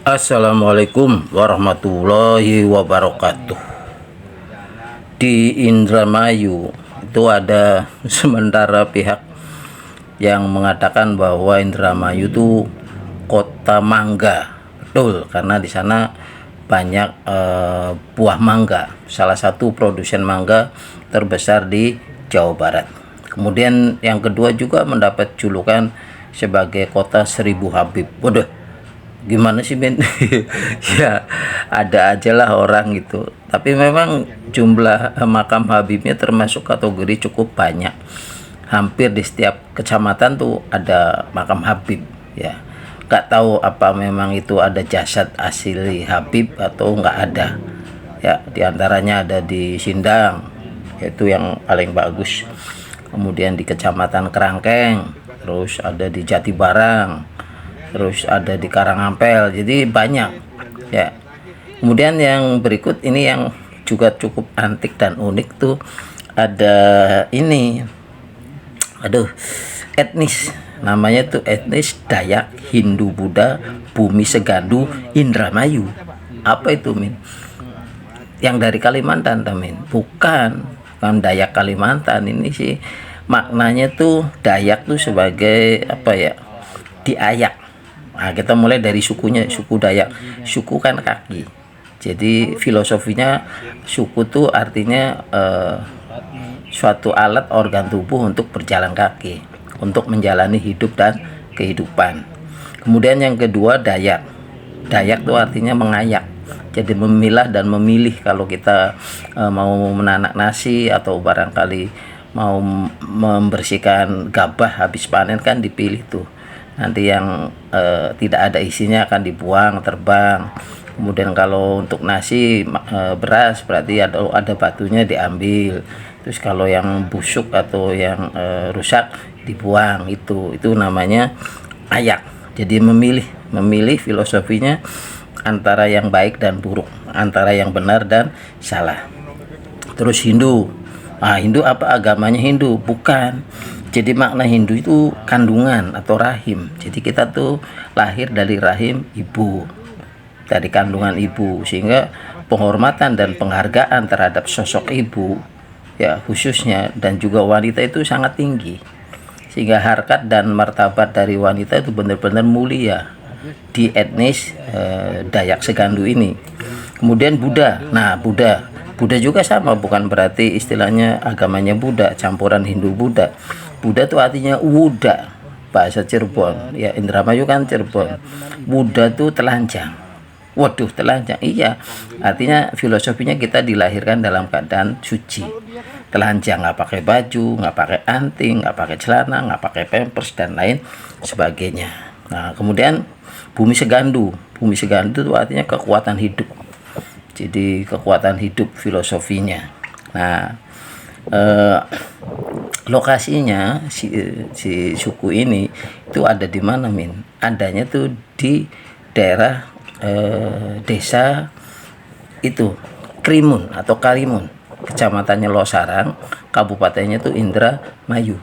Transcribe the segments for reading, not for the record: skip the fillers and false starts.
Assalamualaikum warahmatullahi wabarakatuh. Di Indramayu itu ada sementara pihak yang mengatakan bahwa Indramayu itu kota mangga. Betul, karena di sana banyak buah mangga, salah satu produsen mangga terbesar di Jawa Barat. Kemudian yang kedua juga mendapat julukan sebagai kota seribu Habib. Waduh, gimana sih Ben? Ya ada aja lah orang gitu, tapi memang jumlah makam Habibnya termasuk kategori cukup banyak. Hampir di setiap kecamatan tuh ada makam Habib ya. Nggak tahu apa memang itu ada jasad asli Habib atau nggak ada ya. Diantaranya ada di Sindang, yaitu yang paling bagus, kemudian di Kecamatan Kerangkeng, terus ada di Jatibarang, terus ada di Karangampel. Jadi banyak ya. Kemudian yang berikut ini yang juga cukup antik dan unik tuh, ada ini, etnis, namanya tuh etnis Dayak Hindu Buddha Bumi Segandu Indramayu. Apa itu Min? Yang dari Kalimantan Min? Bukan Dayak Kalimantan. Ini sih maknanya tuh Dayak tuh sebagai apa ya, diayak. Nah, kita mulai dari sukunya, suku Dayak. Suku kan kaki. Jadi filosofinya suku tuh artinya suatu alat organ tubuh untuk berjalan kaki, untuk menjalani hidup dan kehidupan. Kemudian yang kedua Dayak. Dayak tuh artinya mengayak. Jadi memilah dan memilih. Kalau kita mau menanak nasi atau barangkali mau membersihkan gabah habis panen kan dipilih tuh. Nanti yang tidak ada isinya akan dibuang, terbang. Kemudian kalau untuk nasi beras berarti ada batunya diambil. Terus kalau yang busuk atau yang rusak dibuang. Itu namanya ayak. Jadi memilih filosofinya antara yang baik dan buruk, antara yang benar dan salah. Terus Hindu. Hindu apa? Agamanya Hindu? Bukan. Jadi makna Hindu itu kandungan atau rahim. Jadi kita tuh lahir dari rahim ibu, dari kandungan ibu, sehingga penghormatan dan penghargaan terhadap sosok ibu ya khususnya dan juga wanita itu sangat tinggi, sehingga harkat dan martabat dari wanita itu benar-benar mulia di etnis Dayak Segandu ini. Kemudian Buddha. Nah, Buddha juga sama, bukan berarti istilahnya agamanya Buddha, campuran Hindu Buddha. Buddha itu artinya Wuda, bahasa Cirebon ya. Indramayu kan Cirebon. Buddha itu telanjang. Waduh, telanjang. Iya, artinya filosofinya kita dilahirkan dalam keadaan suci, telanjang, nggak pakai baju, nggak pakai anting, nggak pakai celana, nggak pakai pampers dan lain sebagainya. Nah, kemudian Bumi Segandu. Bumi Segandu itu artinya kekuatan hidup. Jadi kekuatan hidup filosofinya. Nah, lokasinya si suku ini itu ada di mana Min? Adanya tuh di daerah desa itu Krimun atau Karimun, kecamatannya Losarang, kabupatennya tuh Indramayu.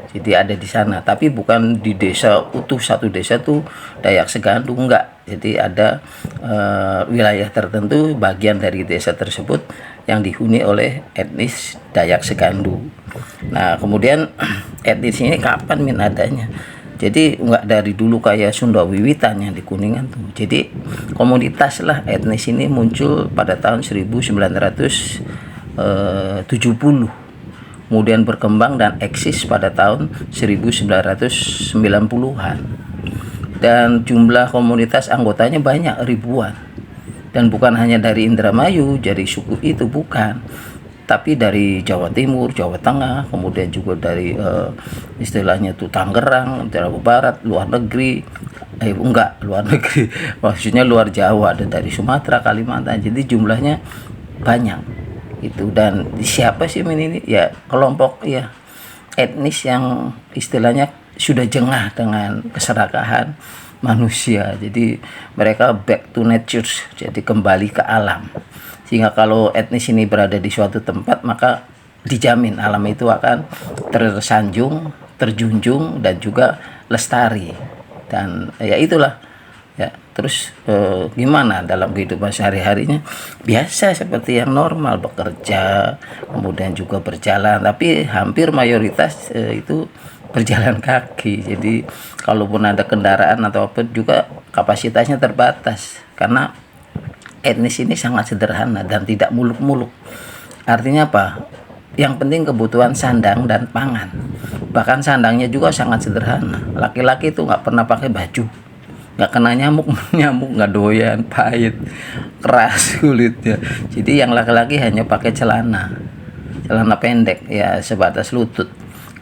Jadi ada di sana, tapi bukan di desa utuh, satu desa tuh Dayak Segandu, enggak. Jadi ada wilayah tertentu, bagian dari desa tersebut yang dihuni oleh etnis Dayak Segandu. Nah, kemudian etnis ini kapan Min adanya? Jadi enggak dari dulu kayak Sunda Wiwitan yang di Kuningan tuh. Jadi komunitas lah etnis ini muncul pada tahun 1970. Kemudian berkembang dan eksis pada tahun 1990-an. Dan jumlah komunitas anggotanya banyak, ribuan. Dan bukan hanya dari Indramayu, dari suku itu bukan, tapi dari Jawa Timur, Jawa Tengah, kemudian juga dari istilahnya itu Tangerang, Jawa Barat, luar negeri. Luar negeri, maksudnya luar Jawa, ada dari Sumatera, Kalimantan. Jadi jumlahnya banyak itu. Dan siapa sih ini ya, kelompok ya etnis yang istilahnya sudah jengah dengan keserakahan manusia. Jadi mereka back to nature, jadi kembali ke alam, sehingga kalau etnis ini berada di suatu tempat maka dijamin alam itu akan tersanjung, terjunjung dan juga lestari. Dan ya itulah ya. Terus gimana dalam kehidupan sehari-harinya? Biasa seperti yang normal, bekerja, kemudian juga berjalan, tapi hampir mayoritas itu berjalan kaki. Jadi kalaupun ada kendaraan atau apa juga kapasitasnya terbatas, karena etnis ini sangat sederhana dan tidak muluk-muluk. Artinya apa? Yang penting kebutuhan sandang dan pangan. Bahkan sandangnya juga sangat sederhana. Laki-laki itu nggak pernah pakai baju, nggak kena nyamuk, nyamuk nggak doyan, pahit, keras kulitnya. Jadi yang laki-laki hanya pakai celana pendek ya sebatas lutut,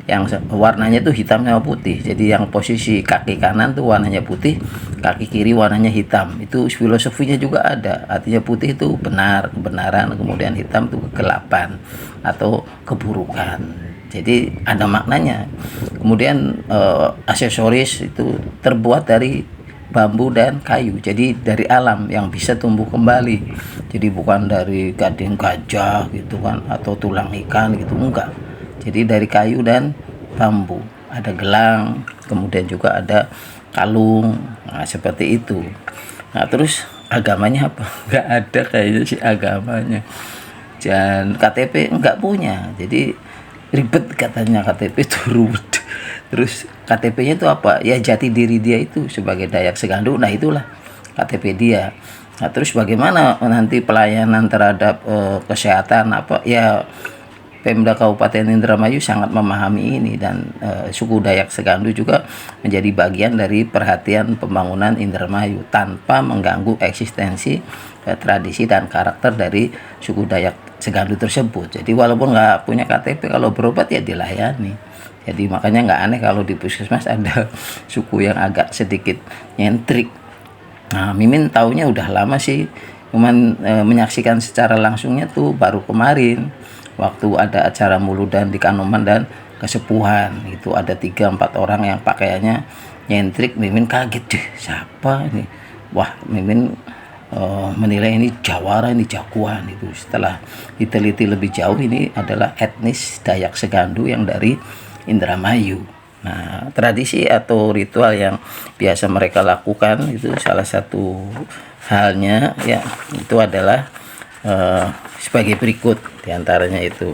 yang warnanya tuh hitam sama putih. Jadi yang posisi kaki kanan tuh warnanya putih, kaki kiri warnanya hitam. Itu filosofinya juga ada, artinya putih itu benar, kebenaran, kemudian hitam itu kegelapan atau keburukan. Jadi ada maknanya. Kemudian aksesoris itu terbuat dari bambu dan kayu, jadi dari alam yang bisa tumbuh kembali. Jadi bukan dari gading gajah gitu kan, atau tulang ikan gitu, enggak. Jadi dari kayu dan bambu, ada gelang, kemudian juga ada kalung, nah seperti itu. Nah terus agamanya apa? Enggak ada kayaknya sih agamanya. Dan KTP enggak punya, jadi ribet katanya KTP itu ribet. Terus KTP-nya itu apa? Ya jati diri dia itu sebagai Dayak Segandu. Nah itulah KTP dia. Nah terus bagaimana nanti pelayanan terhadap kesehatan apa? Ya Pemda Kabupaten Indramayu sangat memahami ini, dan suku Dayak Segandu juga menjadi bagian dari perhatian pembangunan Indramayu tanpa mengganggu eksistensi, tradisi dan karakter dari suku Dayak Segandu tersebut. Jadi walaupun nggak punya KTP, kalau berobat ya dilayani. Jadi makanya nggak aneh kalau di puskesmas ada suku yang agak sedikit nyentrik. Nah, Mimin taunya udah lama sih, cuman menyaksikan secara langsungnya tuh baru kemarin waktu ada acara muludan di Kanoman dan Kesepuhan. Itu ada 3-4 orang yang pakaiannya nyentrik. Mimin kaget deh, siapa ini? Wah, Mimin menilai ini Jawara, ini jagoan. Itu setelah diteliti lebih jauh, ini adalah etnis Dayak Segandu yang dari Indramayu. Nah, tradisi atau ritual yang biasa mereka lakukan itu salah satu halnya ya itu adalah sebagai berikut diantaranya itu.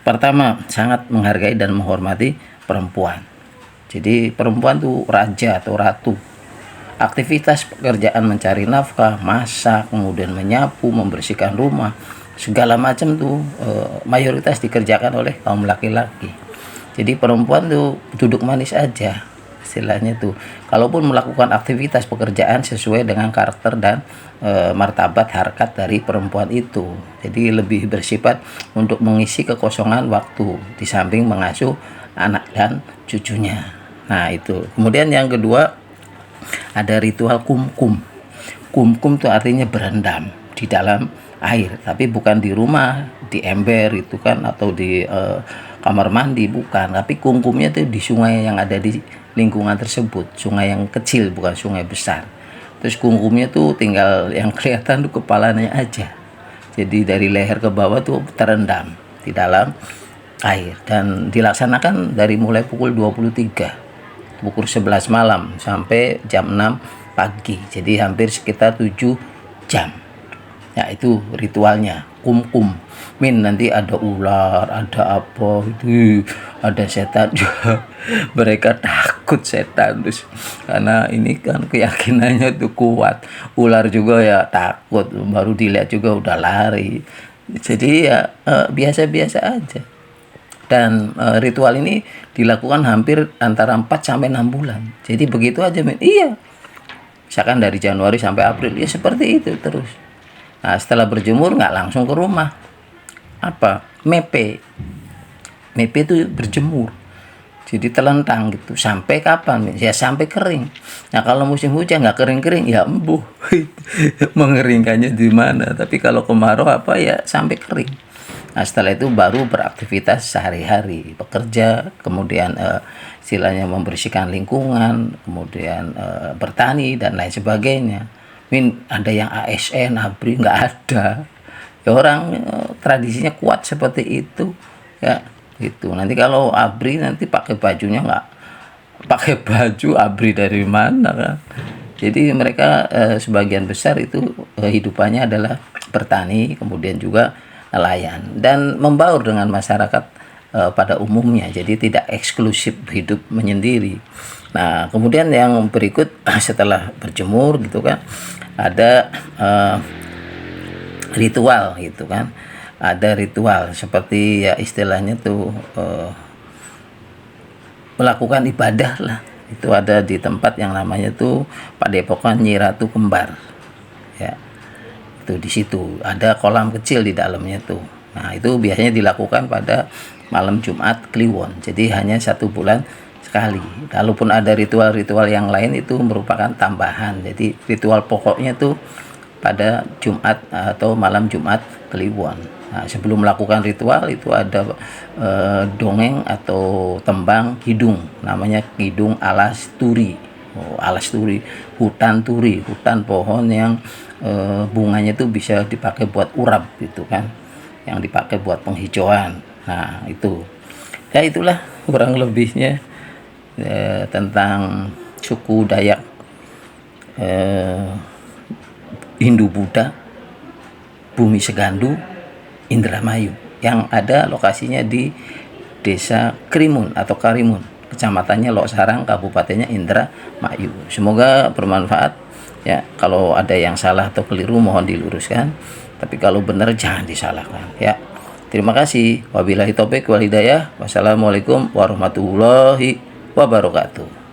Pertama, sangat menghargai dan menghormati perempuan. Jadi perempuan tuh raja atau ratu. Aktivitas pekerjaan mencari nafkah, masak, kemudian menyapu, membersihkan rumah, segala macam tuh mayoritas dikerjakan oleh kaum laki-laki. Jadi perempuan tuh duduk manis aja istilahnya tuh, kalaupun melakukan aktivitas pekerjaan sesuai dengan karakter dan martabat harkat dari perempuan itu. Jadi lebih bersifat untuk mengisi kekosongan waktu di samping mengasuh anak dan cucunya. Nah itu. Kemudian yang kedua ada ritual kumkum. Kumkum itu artinya berendam di dalam air, tapi bukan di rumah, di ember itu kan, atau di kamar mandi, bukan. Tapi kumkumnya itu di sungai yang ada di lingkungan tersebut, sungai yang kecil, bukan sungai besar. Terus kumkumnya tuh tinggal yang kelihatan tuh kepalanya aja. Jadi dari leher ke bawah tuh terendam di dalam air, dan dilaksanakan dari mulai pukul 23, pukul 11 malam sampai jam 6 pagi. Jadi hampir sekitar 7 jam. Ya itu ritualnya kumkum. Min nanti ada ular, ada apa itu, ada setan juga. Mereka takut setan terus karena ini kan keyakinannya tuh kuat. Ular juga ya takut, baru dilihat juga udah lari. Jadi ya biasa-biasa aja. Dan ritual ini dilakukan hampir antara 4 sampai 6 bulan. Jadi begitu aja, men. Iya. Misalkan dari Januari sampai April ya seperti itu terus. Nah, setelah berjemur nggak langsung ke rumah. Apa? Mepe. Mepe itu berjemur. Jadi telentang gitu. Sampai kapan? Ya sampai kering. Nah, kalau musim hujan nggak kering-kering ya embuh. Mengeringkannya di mana? Tapi kalau kemarau apa ya sampai kering. Nah setelah itu baru beraktivitas sehari-hari, bekerja, kemudian istilahnya membersihkan lingkungan, kemudian bertani dan lain sebagainya. Min ada yang ASN, ABRI, nggak ada. Ya orang tradisinya kuat seperti itu, ya gitu. Nanti kalau ABRI nanti pakai bajunya nggak pakai baju ABRI dari mana kan. Jadi mereka sebagian besar itu hidupannya adalah bertani, kemudian juga nelayan dan membaur dengan masyarakat pada umumnya. Jadi tidak eksklusif hidup menyendiri. Nah, kemudian yang berikut setelah berjemur gitu kan, ada ritual gitu kan. Ada ritual seperti ya istilahnya tuh melakukan ibadah lah. Itu ada di tempat yang namanya tuh Padepokan Nyi Ratu Kembar. Ya. Itu di situ ada kolam kecil di dalamnya tuh. Nah, itu biasanya dilakukan pada malam Jumat Kliwon. Jadi hanya 1 bulan sekali. Kalaupun ada ritual-ritual yang lain itu merupakan tambahan. Jadi ritual pokoknya tuh pada Jumat atau malam Jumat Kliwon. Nah, sebelum melakukan ritual itu ada dongeng atau tembang hidung, namanya hidung alas turi. Alas turi, hutan turi, hutan pohon yang bunganya itu bisa dipakai buat urap gitu kan, yang dipakai buat penghijauan. Nah itu, ya itulah kurang lebihnya tentang suku Dayak Hindu Buddha Bumi Segandu Indramayu yang ada lokasinya di Desa Krimun atau Karimun, kecamatannya Lok Sarang, kabupatennya Indramayu. Semoga bermanfaat ya. Kalau ada yang salah atau keliru mohon diluruskan, tapi kalau benar jangan disalahkan ya. Terima kasih. Wabillahi taufik wal hidayah. Wassalamualaikum warahmatullahi wabarakatuh.